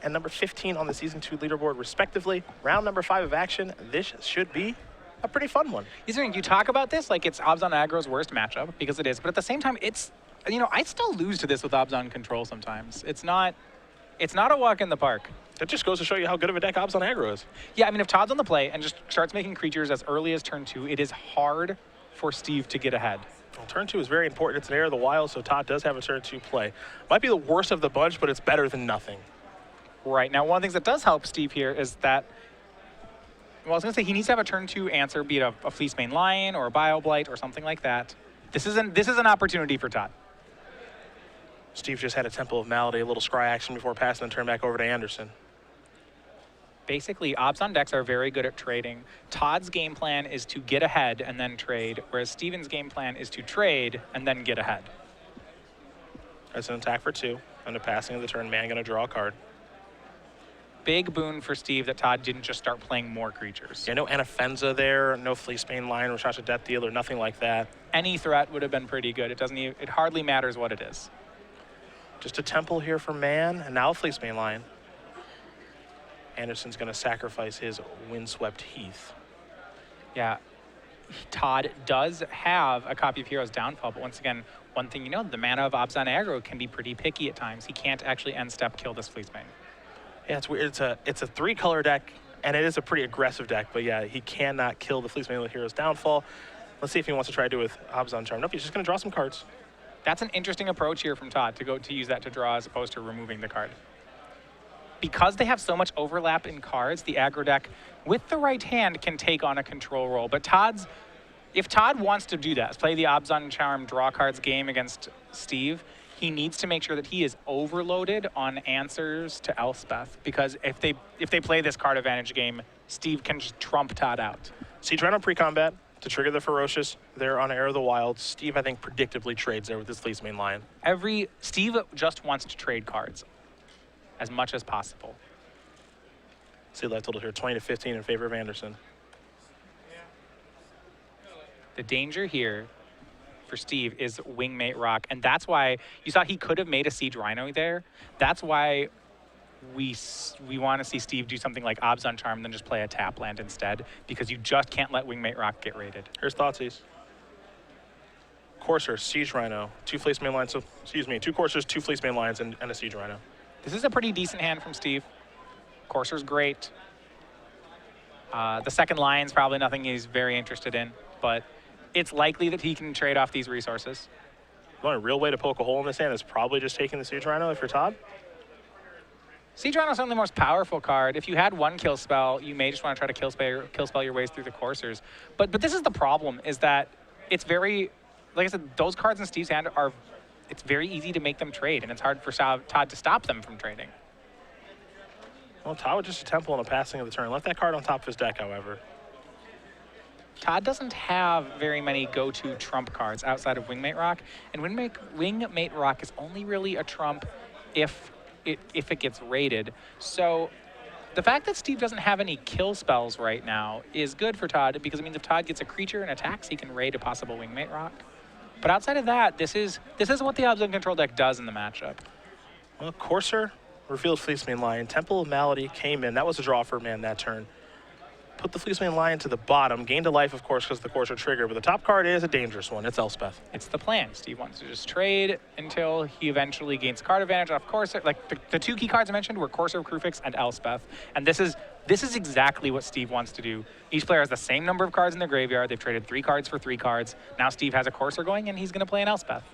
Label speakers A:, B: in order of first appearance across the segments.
A: and number 15 on the Season 2 leaderboard, respectively. Round number 5 of action. This should be a pretty fun one.
B: You talk about this like it's Obs on Aggro's worst matchup, because it is, but at the same time, it's, I still lose to this with Obs on Control sometimes. It's not a walk in the park.
A: That just goes to show you how good of a deck Obs on Aggro is.
B: Yeah, I mean, if Todd's on the play and just starts making creatures as early as turn 2, it is hard for Steve to get ahead.
A: Well, turn 2 is very important. It's an Heir of the Wild, so Todd does have a turn 2 play. Might be the worst of the bunch, but it's better than nothing.
B: Right. Now, one of the things that does help Steve here is that, well, I was going to say he needs to have a turn 2 answer, be it a Fleecemane Lion or a Bio Blight or something like that. This is an opportunity for Todd.
A: Steve just had a Temple of Malady, a little scry action before passing the turn back over to Anderson.
B: Basically, Obs on decks are very good at trading. Todd's game plan is to get ahead and then trade, whereas Steven's game plan is to trade and then get ahead.
A: That's an attack for 2. On the passing of the turn, Mann going to draw a card.
B: Big boon for Steve that Todd didn't just start playing more creatures.
A: Yeah, no Anafenza there, no Fleecemane Lion, Rashacha Death Dealer, nothing like that.
B: Any threat would have been pretty good. It hardly matters what it is.
A: Just a Temple here for Mann, and now a Fleecemane Lion. Anderson's going to sacrifice his Windswept Heath.
B: Yeah, Todd does have a copy of Hero's Downfall, but once again, one thing the mana of Obs on Aggro can be pretty picky at times. He can't actually end step kill this Fleecemane.
A: Yeah, it's weird. It's a 3-color deck, and it is a pretty aggressive deck, but yeah, he cannot kill the Fleecemane with Hero's Downfall. Let's see if he wants to try to do it with Obs on Charm. Nope, he's just going to draw some cards.
B: That's an interesting approach here from Todd, to use that to draw as opposed to removing the card. Because they have so much overlap in cards, the aggro deck, with the right hand, can take on a control role. But if Todd wants to do that, play the Obs on Charm draw cards game against Steve, he needs to make sure that he is overloaded on answers to Elspeth. Because if they play this card advantage game, Steve can just trump Todd out.
A: Siege Rhino pre-combat to trigger the Ferocious there on Heir of the Wild. Steve, I think, predictably trades there with his Fleecemane Lion.
B: Steve just wants to trade cards as much as possible.
A: See life total here, 20-15 in favor of Anderson.
B: The danger here for Steve is Wingmate Rock, and that's why you saw he could have made a Siege Rhino there. That's why we want to see Steve do something like Obs on Charm, then just play a tap land instead, because you just can't let Wingmate Rock get raided.
A: Here's Thoughtseize. Courser, Siege Rhino, 2 Fleecemane Lions, so, excuse me, 2 Coursers, 2 Fleecemane Lions, and a Siege Rhino.
B: This is a pretty decent hand from Steve. Courser's great. The second Lion's probably nothing he's very interested in, but it's likely that he can trade off these resources.
A: The only real way to poke a hole in this hand is probably just taking the Siege Rhino if you're Todd.
B: Siege Rhino is certainly the most powerful card. If you had one kill spell, you may just want to try to kill spell your ways through the Coursers. But this is the problem, is that it's very, like I said, those cards in Steve's hand it's very easy to make them trade, and it's hard for Todd to stop them from trading.
A: Well, Todd with just a Temple and a passing of the turn. Left that card on top of his deck, however.
B: Todd doesn't have very many go-to trump cards outside of Wingmate Rock, and Wingmate Rock is only really a trump if it gets raided. So the fact that Steve doesn't have any kill spells right now is good for Todd, because it means if Todd gets a creature and attacks, he can raid a possible Wingmate Rock. But outside of that, this is what the Obs on Control deck does in the matchup.
A: Well, Courser revealed Fleecemane Lion. Temple of Malady came in. That was a draw for Mann that turn. Put the Fleecemane Lion to the bottom. Gained a life, of course, because the Courser triggered. But the top card is a dangerous one. It's Elspeth.
B: It's the plan. Steve wants to just trade until he eventually gains card advantage off Courser. Like the 2 key cards I mentioned were Courser, Krufix, and Elspeth. And this is exactly what Steve wants to do. Each player has the same number of cards in their graveyard. They've traded 3 cards for 3 cards. Now Steve has a Courser going, and he's going to play an Elspeth.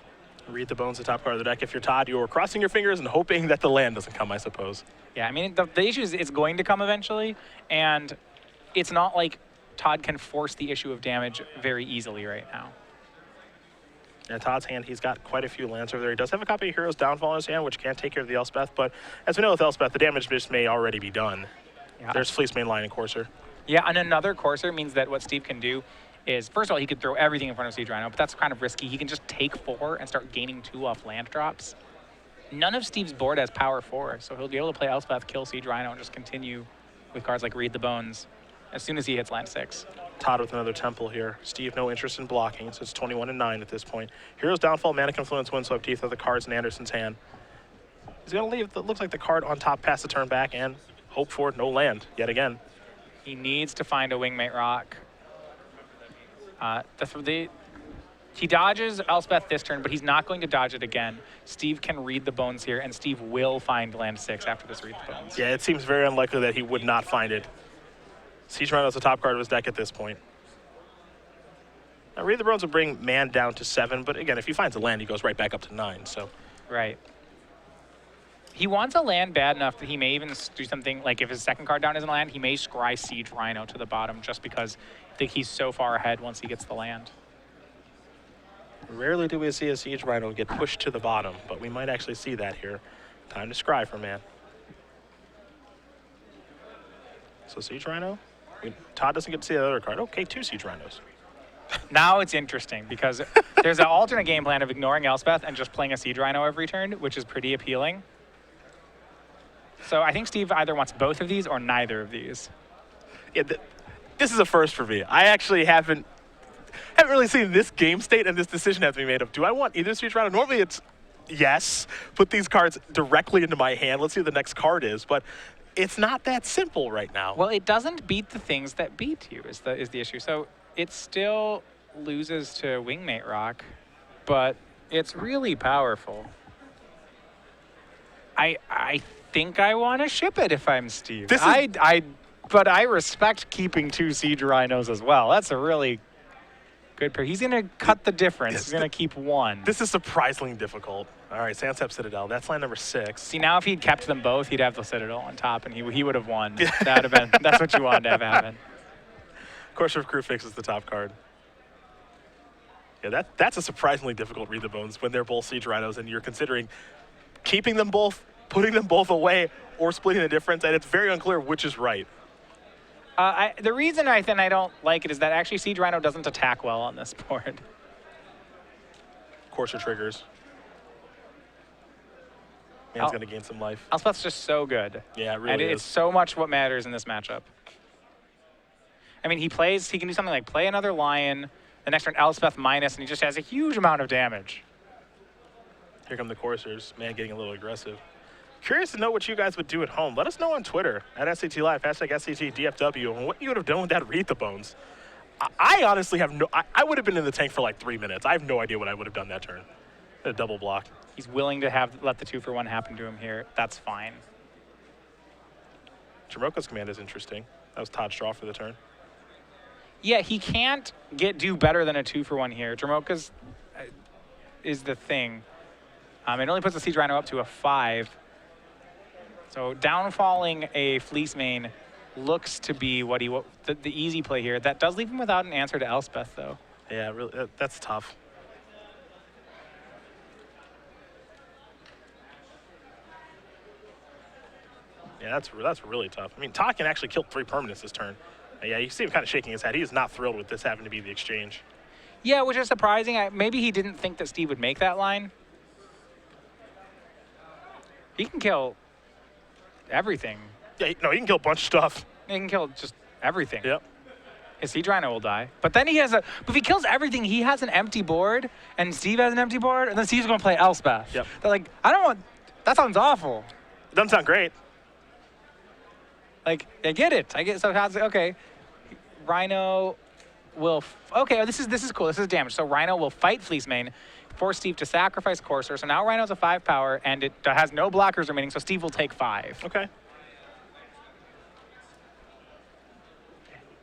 A: Read the bones, the top card of the deck. If you're Todd, you're crossing your fingers and hoping that the land doesn't come, I suppose.
B: Yeah, I mean, the issue is it's going to come eventually, and it's not like Todd can force the issue of damage very easily right now.
A: In Todd's hand, he's got quite a few lands over there. He does have a copy of Hero's Downfall in his hand, which can't take care of the Elspeth, but as we know with Elspeth, the damage just may already be done. Yeah. There's Fleecemane Lion and Courser.
B: Yeah, and another Courser means that what Steve can do is, first of all, he could throw everything in front of Siege Rhino, but that's kind of risky. He can just take 4 and start gaining 2 off land drops. None of Steve's board has power 4, so he'll be able to play Elspeth, kill Siege Rhino, and just continue with cards like Read the Bones as soon as he hits land 6.
A: Todd with another Temple here. Steve, no interest in blocking, so it's 21-9 at this point. Hero's Downfall, Mana Confluence, Windswept Teeth are the cards in Anderson's hand. He's going to leave, it looks like the card on top past the turn back and hope for no land yet again.
B: He needs to find a wingmate rock. He dodges Elspeth this turn, but he's not going to dodge it again. Steve can read the bones here, and Steve will find land 6 after this read the bones.
A: Yeah, it seems very unlikely that he would not find it. Siege Rhino's the top card of his deck at this point. Now, read the bones will bring Mann down to 7, but again, if he finds a land, he goes right back up to 9. So,
B: right. He wants a land bad enough that he may even do something, like if his second card down isn't a land, he may scry Siege Rhino to the bottom just because I think he's so far ahead once he gets the land.
A: Rarely do we see a Siege Rhino get pushed to the bottom, but we might actually see that here. Time to scry for Mann. So Siege Rhino. Todd doesn't get to see the other card. Okay, 2 Siege Rhinos.
B: Now it's interesting because there's an alternate game plan of ignoring Elspeth and just playing a Siege Rhino every turn, which is pretty appealing. So I think Steve either wants both of these or neither of these.
A: Yeah, this is a first for me. I actually haven't really seen this game state and this decision have to be made of. Do I want either Siege Rhino? Normally it's yes, put these cards directly into my hand. Let's see what the next card is, but it's not that simple right now.
B: Well, it doesn't beat the things that beat you is the issue. So it still loses to Wingmate Rock, but it's really powerful. I think I want to ship it if I'm Steve. But I respect keeping 2 Siege Rhinos as well. That's a really good pair. He's going to cut the difference. He's going to keep 1.
A: This is surprisingly difficult. All right, Sandstep Citadel. That's line number 6.
B: See, now if he'd kept them both, he'd have the Citadel on top, and he would have won. That would have been. That's what you wanted to have happen.
A: Courser of Crew fixes the top card. Yeah, that's a surprisingly difficult read the bones when they're both Siege Rhinos and you're considering keeping them both, putting them both away, or splitting the difference, and it's very unclear which is right.
B: The reason I don't like it is that actually Siege Rhino doesn't attack well on this board.
A: Courser triggers. Man's going to gain some life.
B: Elspeth's just so good.
A: Yeah, it really
B: and
A: is.
B: It's so much what matters in this matchup. I mean, he can do something like play another Lion, the next turn Elspeth minus, and he just has a huge amount of damage.
A: Here come the Coursers. Man getting a little aggressive. Curious to know what you guys would do at home. Let us know on Twitter at SCT Live, hashtag SCGDFW, and what you would have done with that read the bones. I honestly have I would have been in the tank for like 3 minutes. I have no idea what I would have done that turn. A double block.
B: He's willing to let the 2-for-1 happen to him here. That's fine.
A: Jamoka's command is interesting. That was Todd's draw for the turn.
B: Yeah, he can't do better than a 2-for-1 here. Jamoka's is the thing. It only puts the Siege Rhino up to a 5. So downfalling a Fleece Mane looks to be the easy play here. That does leave him without an answer to Elspeth, though.
A: Yeah, really, that's tough. Yeah, that's really tough. I mean, Todd can actually kill 3 permanents this turn. Yeah, you see him kind of shaking his head. He is not thrilled with this having to be the exchange.
B: Yeah, which is surprising. Maybe he didn't think that Steve would make that line. He can kill everything.
A: Yeah, no, he can kill a bunch of stuff.
B: He can kill just everything.
A: Yep.
B: His Siege Rhino will die. But then but if he kills everything, he has an empty board, and Steve has an empty board, and then Steve's going to play Elspeth.
A: Yep.
B: They're like, that sounds awful.
A: It doesn't sound great.
B: Like, I get it. So Todd's like, okay, Rhino will, this is cool. This is damage. So Rhino will fight Fleece Mane, force Steve to sacrifice Courser. So now Rhino's a 5 power, and it has no blockers remaining, so Steve will take 5.
A: Okay.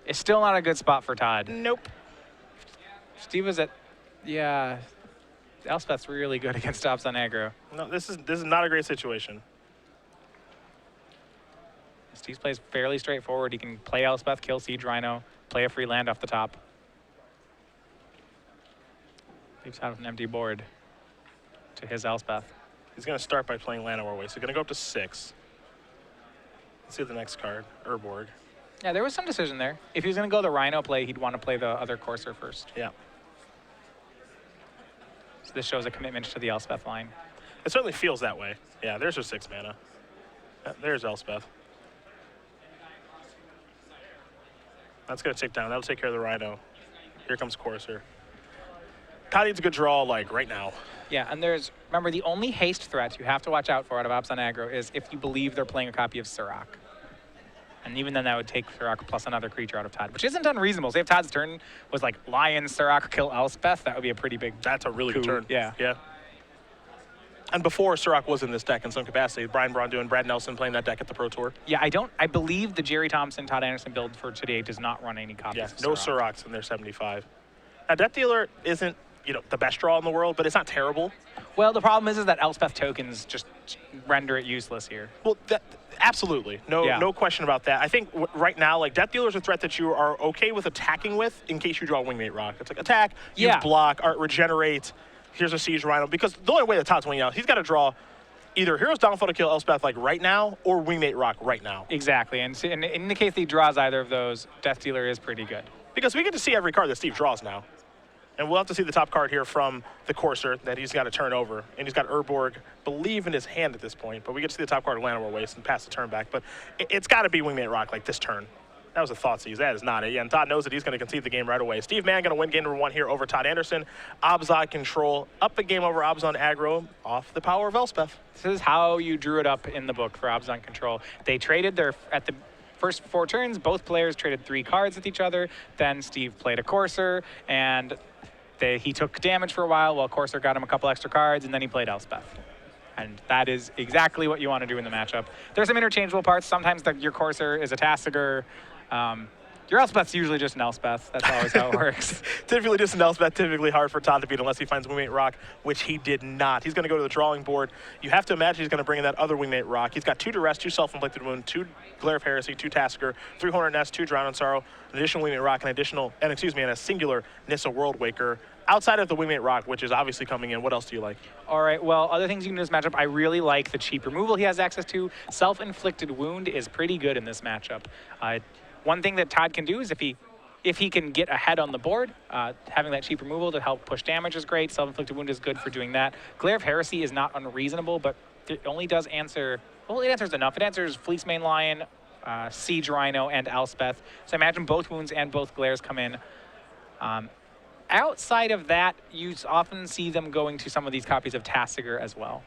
B: It's still not a good spot for Todd.
A: Nope.
B: Steve was Elspeth's really good against stops on aggro.
A: No, this is not a great situation.
B: Steve plays fairly straightforward. He can play Elspeth, kill Siege Rhino, play a free land off the top. Leaves out an empty board to his Elspeth.
A: He's going to start by playing land our way, so he's going to go up to 6. Let's see the next card, Urborg.
B: Yeah, there was some decision there. If he was going to go the Rhino play, he'd want to play the other Courser first.
A: Yeah.
B: So this shows a commitment to the Elspeth line.
A: It certainly feels that way. Yeah, there's her 6 mana. There's Elspeth. That's going to tick down. That'll take care of the Rhino. Here comes Courser. Todd needs a good draw, like, right now.
B: Yeah, and there's Remember, the only haste threat you have to watch out for out of Ops on aggro is if you believe they're playing a copy of Sirach. And even then, that would take Sirach plus another creature out of Todd, which isn't unreasonable. Say if Todd's turn was like Lion, Sirach, kill Elspeth, that would be a pretty big
A: That's a really good turn.
B: Yeah.
A: Yeah. And before Sirach was in this deck in some capacity, Brian Braun and Brad Nelson playing that deck at the Pro Tour.
B: Yeah, I believe the Jerry Thompson, Todd Anderson build for today does not run any copies
A: Yeah,
B: of
A: no
B: Sirach.
A: Sirachs in their 75. Now, Death Dealer isn't, the best draw in the world, but it's not terrible.
B: Well, the problem is that Elspeth tokens just render it useless here.
A: Well, absolutely. No question about that. I think right now, like, Death Dealer is a threat that you are okay with attacking with in case you draw Wingmate Rock. It's like attack, you block, or regenerate. Here's a Siege Rhino. Because the only way that Todd's winning out, he's got to draw either Hero's Downfall to kill Elspeth like right now or Wingmate Rock right now.
B: Exactly. And in the case that he draws either of those, Death Dealer is pretty good.
A: Because we get to see every card that Steve draws now. And we'll have to see the top card here from the Courser that he's got to turn over. And he's got Urborg, believe in his hand at this point. But we get to see the top card of Llanowar Waste and pass the turn back. But it's got to be Wingmate Rock like this turn. That was a thought seize. That is not it. Yeah, and Todd knows that he's going to concede the game right away. Steve Mann going to win game number 1 here over Todd Anderson. Abzan control. Up the game over Abzan aggro off the power of Elspeth.
B: This is how you drew it up in the book for Abzan control. They traded at the first 4 turns, both players traded 3 cards with each other. Then Steve played a Courser, and he took damage for a while Courser got him a couple extra cards, and then he played Elspeth. And that is exactly what you want to do in the matchup. There's some interchangeable parts. Sometimes your Courser is a Tasigur. Your Elspeth's usually just an Elspeth. That's always how it works.
A: Typically just an Elspeth, typically hard for Todd to beat unless he finds Wingmate Rock, which he did not. He's going to go to the drawing board. You have to imagine he's going to bring in that other Wingmate Rock. He's got 2 Duress, 2 Self-Inflicted Wound, 2 Glare of Heresy, 2 Tasigur, 3 Hornet Nest, 2 Drown in Sorrow, an additional Wingmate Rock, and a singular Nissa World Waker. Outside of the Wingmate Rock, which is obviously coming in, what else do you like?
B: All right, well, other things you can do in this matchup, I really like the cheap removal he has access to. Self-Inflicted Wound is pretty good in this matchup. One thing that Todd can do is if he can get ahead on the board, having that cheap removal to help push damage is great. Self-Inflicted Wound is good for doing that. Glare of Heresy is not unreasonable, but it only does answer, well, it answers enough. It answers Fleecemane Lion, Siege Rhino, and Elspeth. So imagine both wounds and both glares come in. Outside of that, you often see them going to some of these copies of Tasigur as well.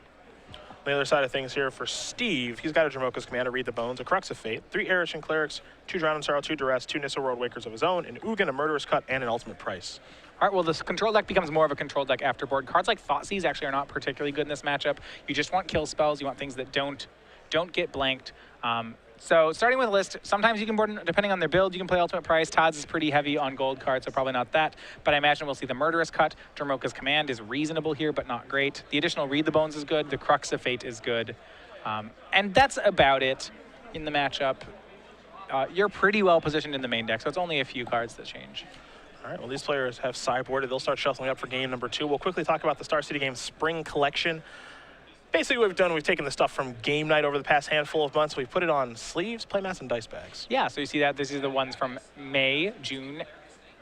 A: On the other side of things here for Steve, he's got a Jamoka's Commander, Read the Bones, a Crux of Fate, 3 Erishan Clerics, 2 Drown in Sorrow, 2 Duress, 2 Nissa World Wakers of his own, an Ugin, a Murderous Cut, and an Ultimate Price.
B: All right, well, this control deck becomes more of a control deck after board. Cards like Thoughtseize actually are not particularly good in this matchup. You just want kill spells. You want things that don't get blanked. So starting with a list, sometimes you can board, depending on their build, you can play Ultimate Price. Todd's is pretty heavy on gold cards, so probably not that. But I imagine we'll see the Murderous Cut. Dromoka's Command is reasonable here, but not great. The additional Read the Bones is good. The Crux of Fate is good. And that's about it in the matchup. You're pretty well positioned in the main deck, so it's only a few cards that change.
A: All right, well, these players have sideboarded. They'll start shuffling up for game number 2. We'll quickly talk about the Star City Games Spring Collection. Basically what we've done, we've taken the stuff from game night over the past handful of months. We've put it on sleeves, playmats, and dice bags.
B: Yeah, so you see that. These are the ones from May, June,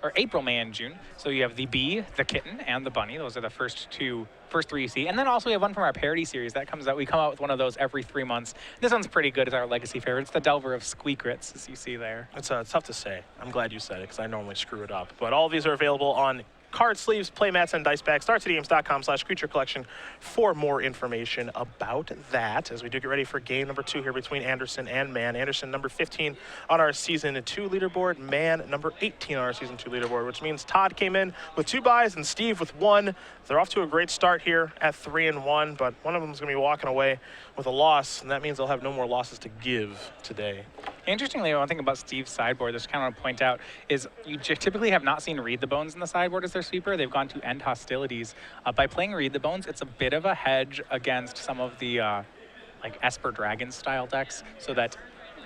B: or April, May, and June. So you have the bee, the kitten, and the bunny. Those are the first 3 you see. And then also we have one from our parody series that comes out. We come out with one of those every 3 months. This one's pretty good. It's our legacy favorite. It's the Delver of Squeakrits, as you see there.
A: It's tough to say. I'm glad you said it because I normally screw it up. But all of these are available on card sleeves, playmats, and dice bags. StarCityGames.com/creature collection for more information about that as we do get ready for game number 2 here between Anderson and Mann. Anderson, number 15 on our Season 2 leaderboard. Mann, number 18 on our Season 2 leaderboard, which means Todd came in with 2 buys and Steve with 1. They're off to a great start here at 3-1, but one of them is going to be walking away with a loss, and that means they'll have no more losses to give today.
B: Interestingly, one thing about Steve's sideboard that I just kind of want to point out is you typically have not seen Read the Bones in the sideboard as their sweeper. They've gone to End Hostilities. By playing Read the Bones, it's a bit of a hedge against some of the like Esper Dragon style decks, so that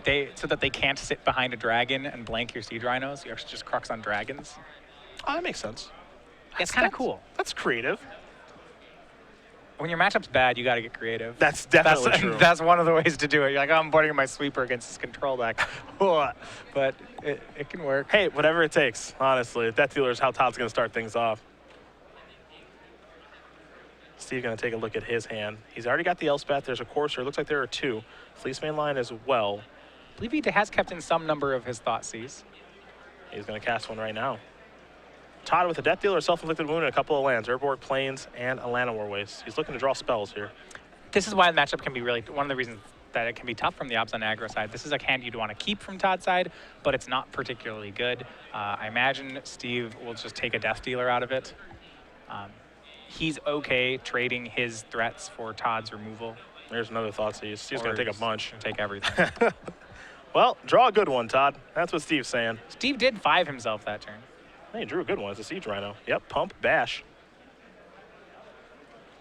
B: they can't sit behind a dragon and blank your Siege Rhinos. You actually just Crux on dragons.
A: Oh, that makes sense.
B: It's kind of cool.
A: That's creative.
B: When your matchup's bad, you got to get creative.
A: That's definitely true.
B: That's one of the ways to do it. You're like, oh, I'm boarding my sweeper against this control deck. But it can work.
A: Hey, whatever it takes, honestly. Death Dealer is how Todd's going to start things off. Steve's going to take a look at his hand. He's already got the Elspeth. There's a Courser. It looks like there are 2. Fleecemane Lion as well.
B: I believe he has kept in some number of his Thoughtseize.
A: He's going to cast one right now. Todd with a Death Dealer, Self-Inflicted Wound, and a couple of lands, Urborg, Plains, and a Llanowar Waste. He's looking to draw spells here.
B: This is why the matchup can be really, one of the reasons that it can be tough from the Abzan aggro side. This is a hand you'd want to keep from Todd's side, but it's not particularly good. I imagine Steve will just take a Death Dealer out of it. He's okay trading his threats for Todd's removal.
A: There's another Thoughtseize. Steve's going to take a bunch.
B: Take everything.
A: Well, draw a good one, Todd. That's what Steve's saying.
B: Steve did 5 himself that turn.
A: Hey, he drew a good one. It's a Siege Rhino. Yep, pump, bash.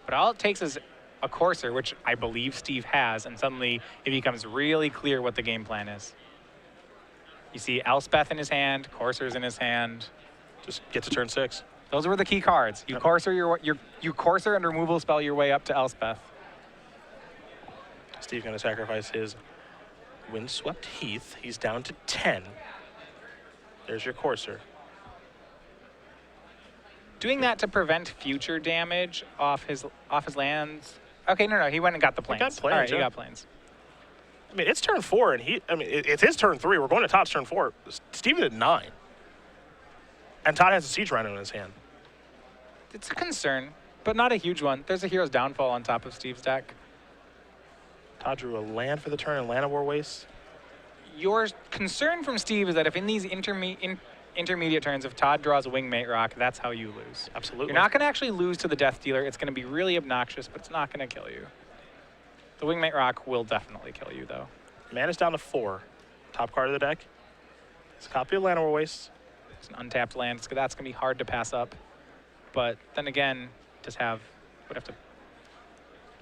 B: But all it takes is a Courser, which I believe Steve has, and suddenly it becomes really clear what the game plan is. You see Elspeth in his hand, Courser's in his hand.
A: Just get to turn 6.
B: Those were the key cards. You Courser you Courser and removal spell your way up to Elspeth.
A: Steve's going to sacrifice his Windswept Heath. He's down to 10. There's your Courser.
B: Doing that to prevent future damage off his lands. Okay, no, he went and got the planes.
A: He got planes,
B: All right,
A: yeah.
B: he got planes.
A: I mean, it's turn 4, and it's his turn 3. We're going to Todd's turn 4. Steve is at 9. And Todd has a Siege Rhino in his hand.
B: It's a concern, but not a huge one. There's a Hero's Downfall on top of Steve's deck.
A: Todd drew a land for the turn and Llanowar Waste.
B: Your concern from Steve is that if in these intermediate turns, if Todd draws a Wingmate Rock, that's how you lose.
A: Absolutely.
B: You're not going to actually lose to the Death Dealer. It's going to be really obnoxious, but it's not going to kill you. The Wingmate Rock will definitely kill you, though.
A: Man is down to 4. Top card of the deck. It's a copy of Llanowar Waste.
B: It's an untapped land. That's going to be hard to pass up. But then again, would have to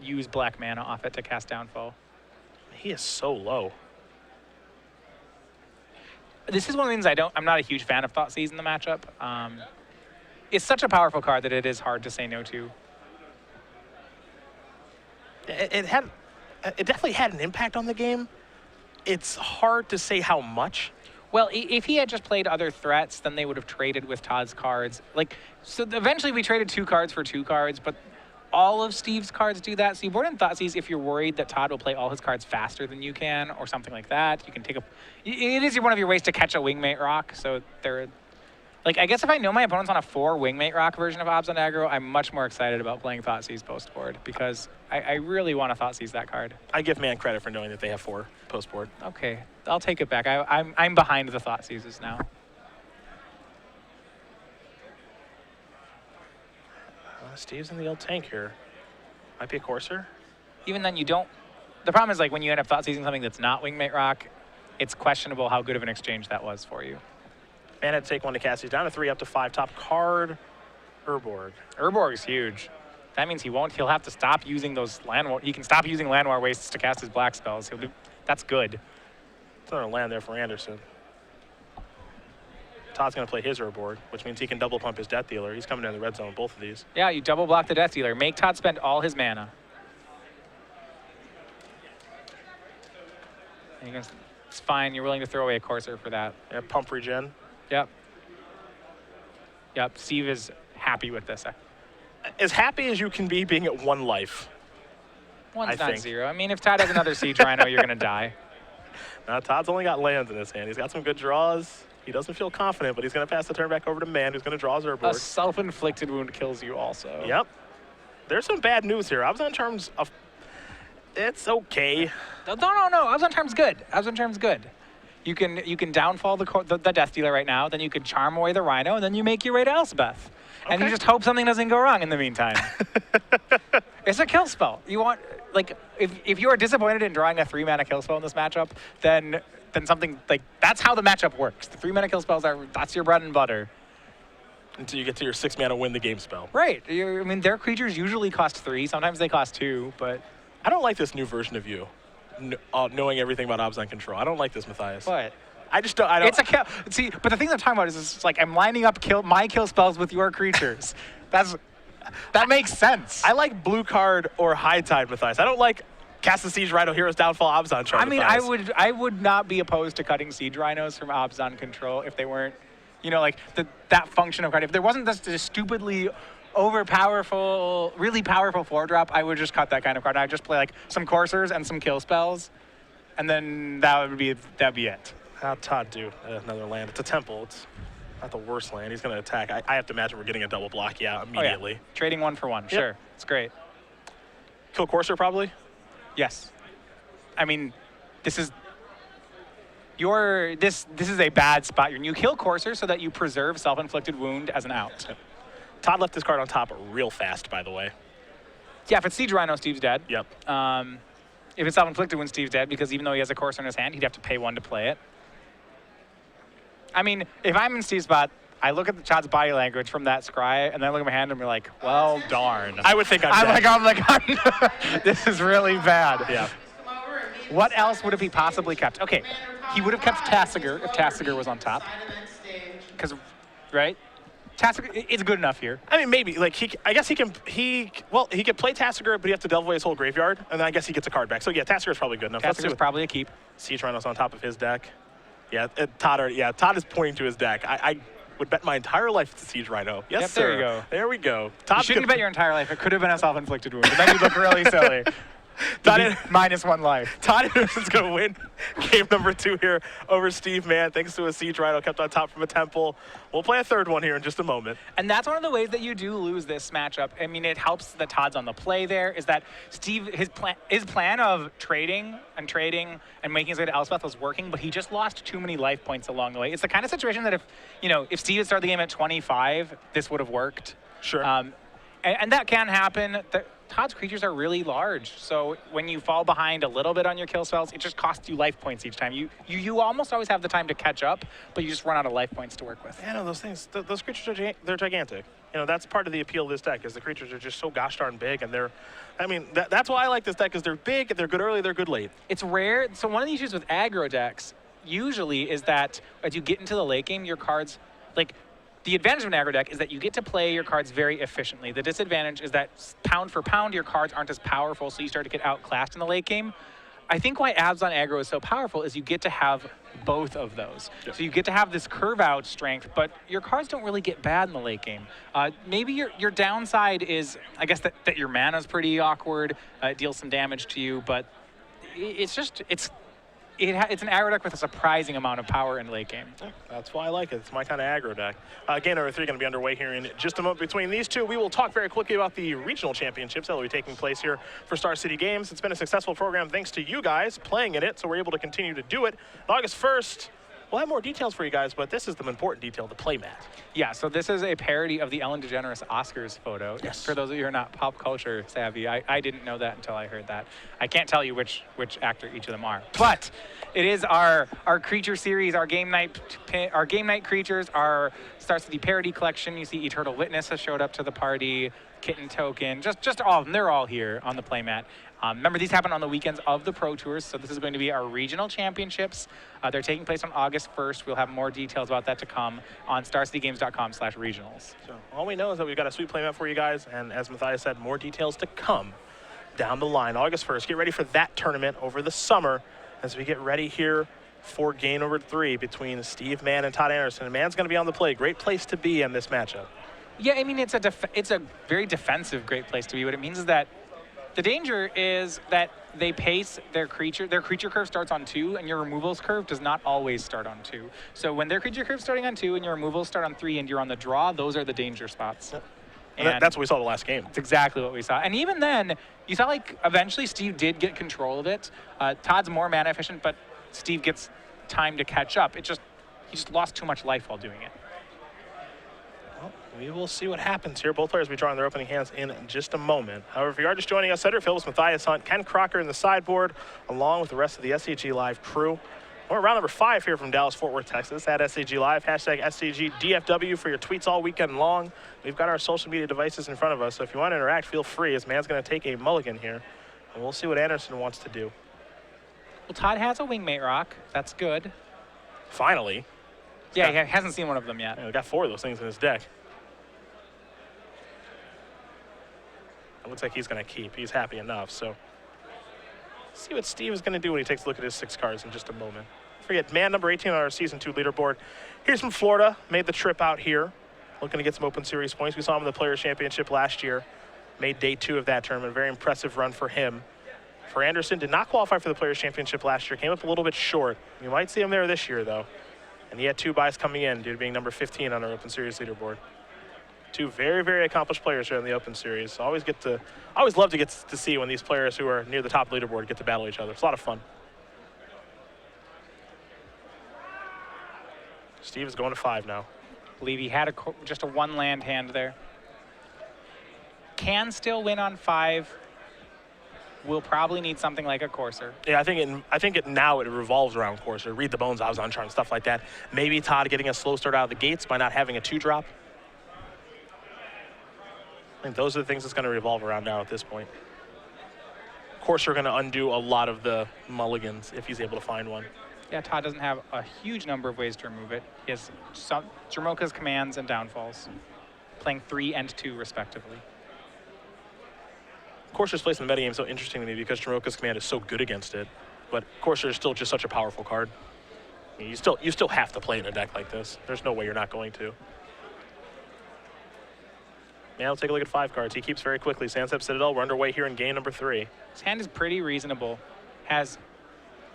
B: use black mana off it to cast Downfall.
A: He is so low.
B: This is one of the things I'm not a huge fan of Thoughtseize in the matchup. It's such a powerful card that it is hard to say no to.
A: It definitely had an impact on the game. It's hard to say how much.
B: Well, if he had just played other threats, then they would have traded with Todd's cards. So eventually we traded 2 cards for 2 cards, but all of Steve's cards do that. So you board in Thoughtseize if you're worried that Todd will play all his cards faster than you can or something like that. You can take it is one of your ways to catch a Wingmate Rock. So I guess if I know my opponent's on a 4 Wingmate Rock version of Abzan aggro, I'm much more excited about playing Thoughtseize post board because I really want to Thoughtseize that card.
A: I give Mann credit for knowing that they have 4 post board.
B: Okay, I'll take it back. I'm behind the Thoughtseizes now.
A: Steve's in the old tank here. Might be a Courser.
B: Even then, you don't. The problem is when you end up Thoughtseizing something that's not Wingmate Rock, it's questionable how good of an exchange that was for you.
A: Man had to take 1 to cast. He's down to 3, up to 5. Top card, Urborg.
B: Urborg is huge. That means he'll have to stop using those he can stop using Llanowar Wastes to cast his black spells. That's good.
A: It's another land there for Anderson. Todd's going to play his Urborg, which means he can double pump his Death Dealer. He's coming down the red zone, both of these.
B: Yeah, you double block the Death Dealer. Make Todd spend all his mana. It's fine. You're willing to throw away a Courser for that.
A: Yeah, pump regen.
B: Yep. Steve is happy with this.
A: As happy as you can be being at 1 life.
B: One's not 0. I mean, if Todd has another Siege Rhino, you're going to die.
A: Now, Todd's only got lands in his hand. He's got some good draws. He doesn't feel confident, but he's going to pass the turn back over to Mann, who's going to draw his Urborg.
B: A self-inflicted wound kills you also.
A: Yep. There's some bad news here. I was on terms of... It's okay.
B: No. Abzan Charm's good. Abzan Charm's good. You can downfall the Death Dealer right now, then you can charm away the Rhino, and then you make your way to Elspeth. Okay. And you just hope something doesn't go wrong in the meantime. It's a kill spell. You want, if you are disappointed in drawing a 3-mana kill spell in this matchup, then something, that's how the matchup works. The 3-mana kill spells that's your bread and butter.
A: Until you get to your 6-mana win the game spell.
B: Right. Their creatures usually cost 3. Sometimes they cost 2, but...
A: I don't like this new version of you, knowing everything about Abzan control. I don't like this, Matthias.
B: What?
A: I just don't.
B: It's a kill. See, but the thing I'm talking about is I'm lining up my kill spells with your creatures. That makes sense.
A: I like blue card or high tide, Matthias. I don't like cast the Siege Rhino, Hero's Downfall, Abzan Charm.
B: I mean, Matthias. I would not be opposed to cutting Siege Rhinos from Abzan control if they weren't, that function of card. If there wasn't this stupidly overpowerful, really powerful 4-drop, I would just cut that kind of card. I'd just play some Coursers and some kill spells, and then that'd be it.
A: How'd Todd do? Another land. It's a temple. Not the worst land. He's going to attack. I have to imagine we're getting a double block, immediately.
B: Oh, yeah. Trading 1 for 1, sure. It's great.
A: Kill Courser, probably?
B: Yes. I mean, this is a bad spot. You kill Courser so that you preserve self-inflicted wound as an out.
A: Yep. Todd left this card on top real fast, by the way.
B: Yeah, if it's Siege Rhino, Steve's dead.
A: Yep.
B: If it's self-inflicted wound, Steve's dead, because even though he has a Courser in his hand, he'd have to pay 1 to play it. I mean, if I'm in Steve's spot, I look at the Todd's body language from that scry, and then I look at my hand and be like, well, darn.
A: I would think I'm
B: like, this is really bad.
A: Yeah.
B: What else would have he possibly kept? Okay, he would have kept Tasigur if Tasigur was on top. Because, right? Tasigur, it's good enough here.
A: I mean, maybe. Like, I guess he can play Tasigur, but he has to delve away his whole graveyard, and then I guess he gets a card back. So, yeah, Tassigur's probably good enough.
B: Tassigur's probably a keep.
A: Siege Rhino's on top of his deck. Yeah, Todd is pointing to his deck. I would bet my entire life it's a Siege Rhino. Yes,
B: yep,
A: sir.
B: There you go.
A: There we go.
B: You shouldn't bet your entire life. It could have been a self-inflicted wound. And then you'd look really silly. Todd -1 life.
A: Todd Anderson's going to win game number 2 here over Steve Mann, thanks to a Siege Rhino kept on top from a temple. We'll play a third one here in just a moment.
B: And that's one of the ways that you do lose this matchup. I mean, it helps that Todd's on the play there, is that Steve, his plan of trading and making his way to Elspeth was working, but he just lost too many life points along the way. It's the kind of situation that if Steve had started the game at 25, this would have worked.
A: Sure.
B: And that can happen. Todd's creatures are really large, so when you fall behind a little bit on your kill spells, it just costs you life points each time. You almost always have the time to catch up, but you just run out of life points to work with.
A: Yeah, no, those things, those creatures they're gigantic. That's part of the appeal of this deck, is the creatures are just so gosh darn big, and that's why I like this deck, is they're big, they're good early, they're good late.
B: It's rare. So one of the issues with aggro decks usually is that as you get into the late game, your cards, the advantage of an aggro deck is that you get to play your cards very efficiently. The disadvantage is that pound for pound, your cards aren't as powerful, so you start to get outclassed in the late game. I think why Abs on aggro is so powerful is you get to have both of those. Yep. So you get to have this curve out strength, but your cards don't really get bad in the late game. Maybe your downside is, I guess, that your mana's pretty awkward, it deals some damage to you, but it's an aggro deck with a surprising amount of power in late game.
A: Yeah, that's why I like it. It's my kind of aggro deck. Game number 3 going to be underway here in just a moment. Between these two, we will talk very quickly about the regional championships that will be taking place here for Star City Games. It's been a successful program thanks to you guys playing in it, so we're able to continue to do it. August 1st, we'll have more details for you guys, but this is the important detail, the playmat.
B: Yeah, so this is a parody of the Ellen DeGeneres Oscars photo.
A: Yes.
B: For those of you who are not pop culture savvy, I didn't know that until I heard that. I can't tell you which actor each of them are, but it is our creature series, our game night creatures, our Star City parody collection. You see Eternal Witness has showed up to the party, Kitten Token, just all of them. They're all here on the playmat. Remember, these happen on the weekends of the Pro Tours, so this is going to be our regional championships. They're taking place on August 1st. We'll have more details about that to come on starcitygames.com/regionals.
A: So all we know is that we've got a sweet playmat for you guys, and as Matthias said, more details to come down the line. August 1st, get ready for that tournament over the summer as we get ready here for game number 3 between Steve Mann and Todd Anderson. And Mann's going to be on the play. Great place to be in this matchup.
B: Yeah, I mean, it's a very defensive great place to be. What it means is that the danger is that they pace their creature. Their creature curve starts on 2, and your removals curve does not always start on 2. So when their creature curve starting on 2 and your removals start on 3 and you're on the draw, those are the danger spots.
A: Yep. And that's what we saw the last game.
B: That's exactly what we saw. And even then, you saw eventually Steve did get control of it. Todd's more mana efficient, but Steve gets time to catch up. He just lost too much life while doing it.
A: Well, we will see what happens here. Both players will be drawing their opening hands in just a moment. However, if you are just joining us, Cedric Phillips, Matthias Hunt, Ken Crocker in the sideboard, along with the rest of the SCG Live crew. We're round number 5 here from Dallas, Fort Worth, Texas, at SCG Live, hashtag SCGDFW for your tweets all weekend long. We've got our social media devices in front of us, so if you want to interact, feel free, as Mann's going to take a mulligan here, and we'll see what Anderson wants to do.
B: Well, Todd has a Wingmate Rock. That's good.
A: Finally.
B: Yeah, he hasn't seen one of them yet.
A: Yeah, we've got 4 of those things in his deck. It looks like he's going to keep. He's happy enough, so see what Steve is going to do when he takes a look at his 6 cards in just a moment. Forget, Mann number 18 on our Season 2 leaderboard. He's from Florida, made the trip out here, looking to get some Open Series points. We saw him in the Players' Championship last year, made day 2 of that tournament. Very impressive run for him. For Anderson, did not qualify for the Players' Championship last year, came up a little bit short. You might see him there this year, though. And he had 2 buys coming in due to being number 15 on our Open Series leaderboard. 2 very, very accomplished players here in the Open Series. So I always love to get to see when these players who are near the top of the leaderboard get to battle each other. It's a lot of fun. Steve is going to 5 now.
B: I believe he had just a 1 land hand there. Can still win on 5. Will probably need something like a Courser.
A: Yeah, I think now it revolves around Courser. Read the bones, Obs on Charm, stuff like that. Maybe Todd getting a slow start out of the gates by not having a 2-drop. I think those are the things that's going to revolve around now at this point. Courser going to undo a lot of the mulligans if he's able to find one.
B: Yeah, Todd doesn't have a huge number of ways to remove it. He has some Jamoka's commands and downfalls, playing 3 and 2 respectively.
A: Courser's place in the metagame is so interesting to me because Jamoka's command is so good against it, but Courser is still just such a powerful card. I mean, you still have to play in a deck like this. There's no way you're not going to. Now let's take a look at 5 cards. He keeps very quickly. Sandstep Citadel, we're underway here in game number 3.
B: His hand is pretty reasonable. Has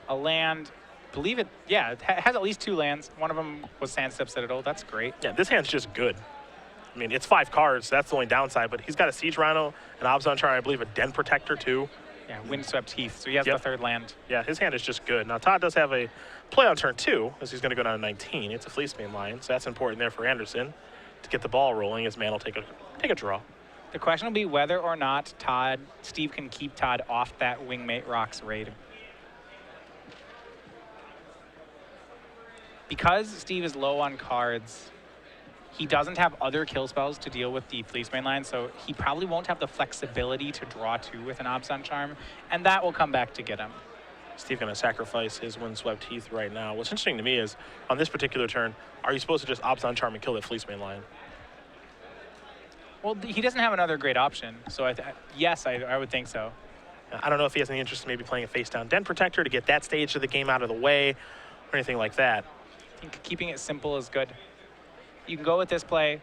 B: a land, believe it, yeah, it has at least 2 lands. One of them was Sandstep Citadel. That's great.
A: Yeah, this hand's just good. I mean, it's 5 cards. That's the only downside, but he's got a Siege Rhino, an Obs on Charm, I believe a Den Protector too.
B: Yeah, Windswept Heath, so he has the 3rd land.
A: Yeah, his hand is just good. Now, Todd does have a play on turn 2, as he's going to go down to 19. It's a Fleecemane line, so that's important there for Anderson to get the ball rolling, as Mann will take a draw.
B: The question will be whether or not Steve can keep Todd off that Wingmate Rocks raid. Because Steve is low on cards, he doesn't have other kill spells to deal with the Fleecemane line, so he probably won't have the flexibility to draw 2 with an Obs on Charm, and that will come back to get him.
A: Steve going to sacrifice his Windswept Heath right now. What's interesting to me is, on this particular turn, are you supposed to just Obs on Charm and kill the Fleecemane line?
B: Well, he doesn't have another great option, so yes, I would think so.
A: I don't know if he has any interest in maybe playing a face-down Den Protector to get that stage of the game out of the way, or anything like that.
B: I think keeping it simple is good. You can go with this play.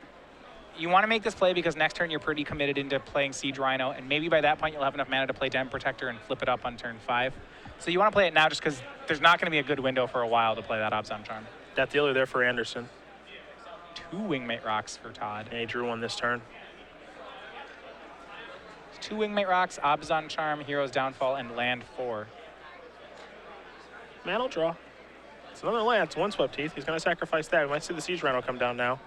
B: You want to make this play because next turn you're pretty committed into playing Siege Rhino, and maybe by that point you'll have enough mana to play Den Protector and flip it up on turn 5. So you want to play it now just because there's not going to be a good window for a while to play that Obs on Charm.
A: That dealer there for Anderson.
B: 2 Wingmate Rocks for Todd.
A: And he drew 1 this turn.
B: 2 Wingmate Rocks, Obs on Charm, Hero's Downfall, and land 4.
A: Mann will draw. It's another land. It's Windswept Heath. He's going to sacrifice that. We might see the Siege Rhino come down now.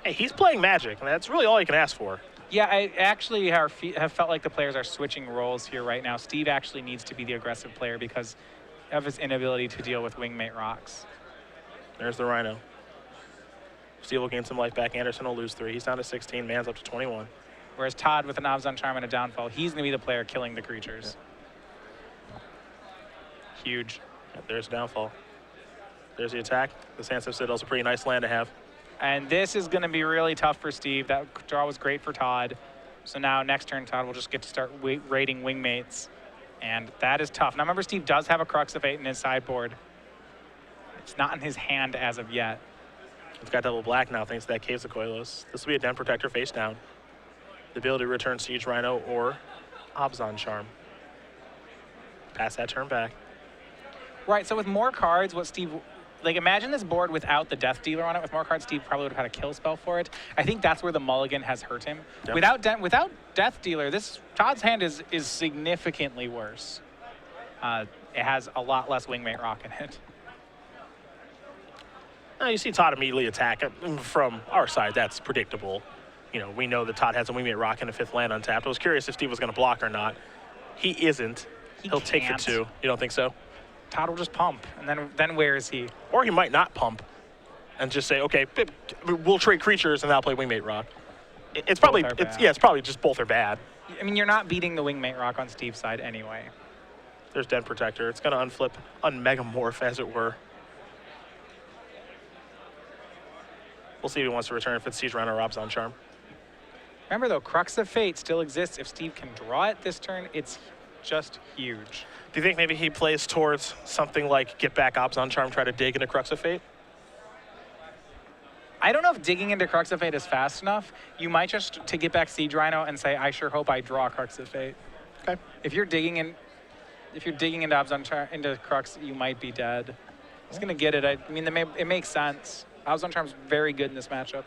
A: Hey, he's playing Magic, and that's really all you can ask for.
B: Yeah, I actually have felt like the players are switching roles here right now. Steve actually needs to be the aggressive player because of his inability to deal with Wingmate Rocks.
A: There's the Rhino. Steve will gain some life back. Anderson will lose 3. He's down to 16. Mann's up to 21.
B: Whereas Todd, with an Obs on Charm and a Downfall, he's going to be the player killing the creatures.
A: Yeah.
B: Huge.
A: Yeah, there's Downfall. There's the attack. The Sandstep Citadel's a pretty nice land to have.
B: And this is going to be really tough for Steve. That draw was great for Todd. So now next turn, Todd will just get to start raiding Wingmates. And that is tough. Now remember, Steve does have a Crux of Fate in his sideboard. It's not in his hand as of yet.
A: It's got double black now thanks to that Caves of Koilos. This will be a Den Protector face down. The ability to return Siege Rhino or Obs on Charm. Pass that turn back.
B: Right, so with more cards, what Steve... Like, imagine this board without the Death Dealer on it. With more cards, Steve probably would have had a kill spell for it. I think that's where the mulligan has hurt him. Yep. Without Death Dealer, Todd's hand is significantly worse. It has a lot less Wingmate Rock in it.
A: You see Todd immediately attack. From our side, that's predictable. You know, we know that Todd has a Wingmate Rock and a 5th land untapped. I was curious if Steve was going to block or not. He isn't. He'll take the 2. You don't think so?
B: Todd will just pump, and then where is he?
A: Or he might not pump and just say, okay, we'll trade creatures and I'll play Wingmate Rock. It's probably just both are bad.
B: I mean, you're not beating the Wingmate Rock on Steve's side anyway.
A: There's Den Protector. It's going to unflip, unmegamorph, as it were. We'll see if he wants to return if it's Siege Rhino or Obs on Charm.
B: Remember, though, Crux of Fate still exists. If Steve can draw it this turn, it's just huge.
A: Do you think maybe he plays towards something like get back Obs on Charm, try to dig into Crux of Fate?
B: I don't know if digging into Crux of Fate is fast enough. You might just to get back Siege Rhino and say, I sure hope I draw Crux of Fate.
A: Okay.
B: If you're digging into Obs on Charm into Crux, you might be dead. He's going to get it. I mean, it makes sense. Abzan Charm's very good in this matchup.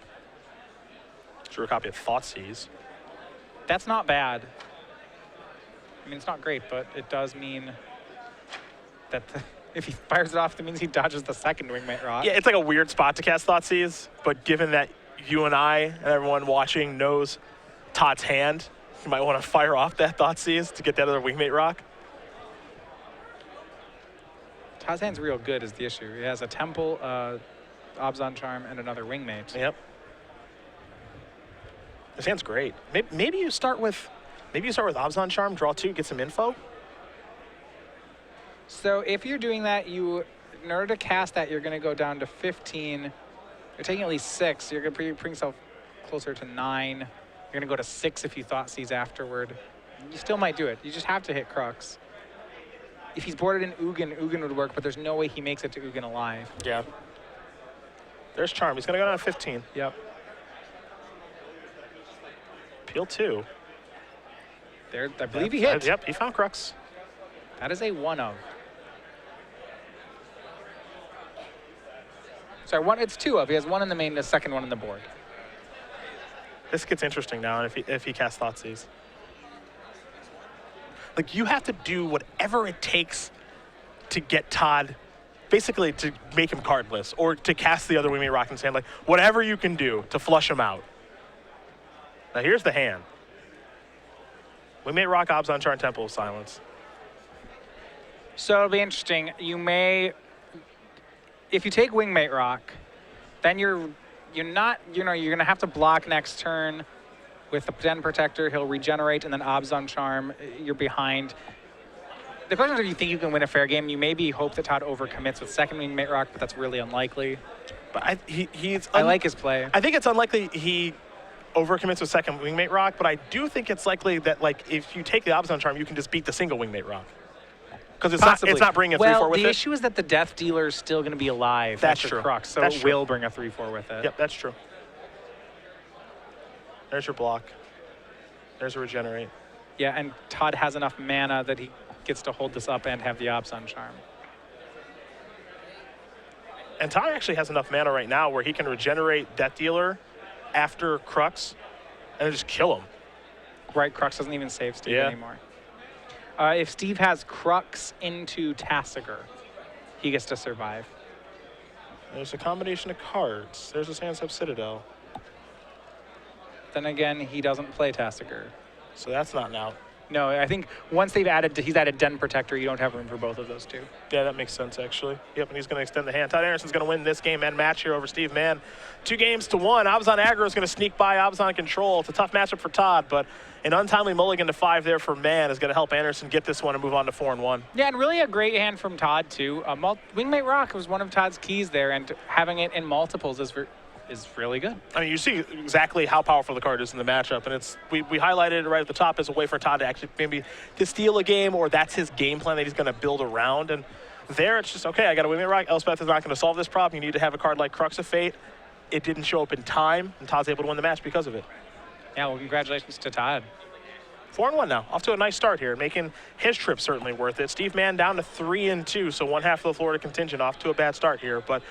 A: Drew a copy of Thoughtseize.
B: That's not bad. I mean, it's not great, but it does mean that if he fires it off, that means he dodges the second Wingmate Rock.
A: Yeah, it's like a weird spot to cast Thoughtseize, but given that you and I and everyone watching knows Todd's hand, you might want to fire off that Thoughtseize to get that other Wingmate Rock.
B: Todd's hand's real good is the issue. He has a Temple, Abzan Charm, and another Wingmate.
A: Yep. This hand's great. Maybe you start with Abzan Charm, draw 2, get some info.
B: So if you're doing that, in order to cast that, you're going to go down to 15. You're taking at least 6. You're going to bring yourself closer to 9. You're going to go to 6 if you Thoughtseize afterward. You still might do it. You just have to hit Crux. If he's boarded in Ugin, Ugin would work, but there's no way he makes it to Ugin alive.
A: Yeah. There's Charm. He's going to go down to 15.
B: Yep.
A: Peel 2.
B: There, I believe he hit.
A: Yep, he found Crux.
B: That is a 1-of. Sorry, it's 2-of. He has 1 in the main, the second one in the board.
A: This gets interesting now if he casts Thoughtseize. Like, you have to do whatever it takes to get Todd, basically to make him cardless, or to cast the other Wingmate Rock in his hand. Like, whatever you can do to flush him out. Now, here's the hand. Wingmate Rock, Abzan Charm, Temple of Silence.
B: So it'll be interesting. You may, if you take Wingmate Rock, then you're not, you're going to have to block next turn with the Den Protector. He'll regenerate, and then Abzan Charm. You're behind. The question is if you think you can win a fair game. You maybe hope that Todd overcommits with second Wingmate Rock, but that's really unlikely.
A: But
B: I like his play.
A: I think it's unlikely he overcommits with second Wingmate Rock, but I do think it's likely that, like, if you take the Abzan Charm, you can just beat the single Wingmate Rock. Because it's not bringing a 3/4 with it.
B: The issue is that the Death Dealer is still going to be alive.
A: That's
B: after
A: true.
B: Crux, so
A: That's
B: it
A: true.
B: will bring a 3/4 with it.
A: Yep, that's true. There's your block. There's a regenerate.
B: Yeah, and Todd has enough mana that he gets to hold this up and have the Abzan Charm.
A: And Todd actually has enough mana right now where he can regenerate Death Dealer after Crux and then just kill him.
B: Right, Crux doesn't even save Steve
A: Yeah.
B: anymore. If Steve has Crux into Tasigur, he gets to survive.
A: There's a combination of cards. There's a Sandsep Citadel.
B: Then again, he doesn't play Tasigur.
A: So that's not an out.
B: No, I think once he's added Den Protector, you don't have room for both of those two.
A: Yeah, that makes sense, actually. Yep, and he's going to extend the hand. Todd Anderson's going to win this game and match here over Steve Mann. 2-1. Abzan Aggro is going to sneak by Abzan Control. It's a tough matchup for Todd, but an untimely mulligan to 5 there for Mann is going to help Anderson get this one and move on to 4-1.
B: Yeah, and really a great hand from Todd, too. Wingmate Rock was one of Todd's keys there, and having it in multiples is really good.
A: I mean, you see exactly how powerful the card is in the matchup, and we highlighted it right at the top as a way for Todd to actually maybe to steal a game, or that's his game plan that he's going to build around. And there, it's just, okay, I got a Wingmate Rock. Elspeth is not going to solve this problem. You need to have a card like Crux of Fate. It didn't show up in time, and Todd's able to win the match because of it.
B: Yeah, well, congratulations to Todd.
A: 4-1 now, off to a nice start here, making his trip certainly worth it. Steve Mann down to 3-2, so one half of the Florida contingent off to a bad start here, but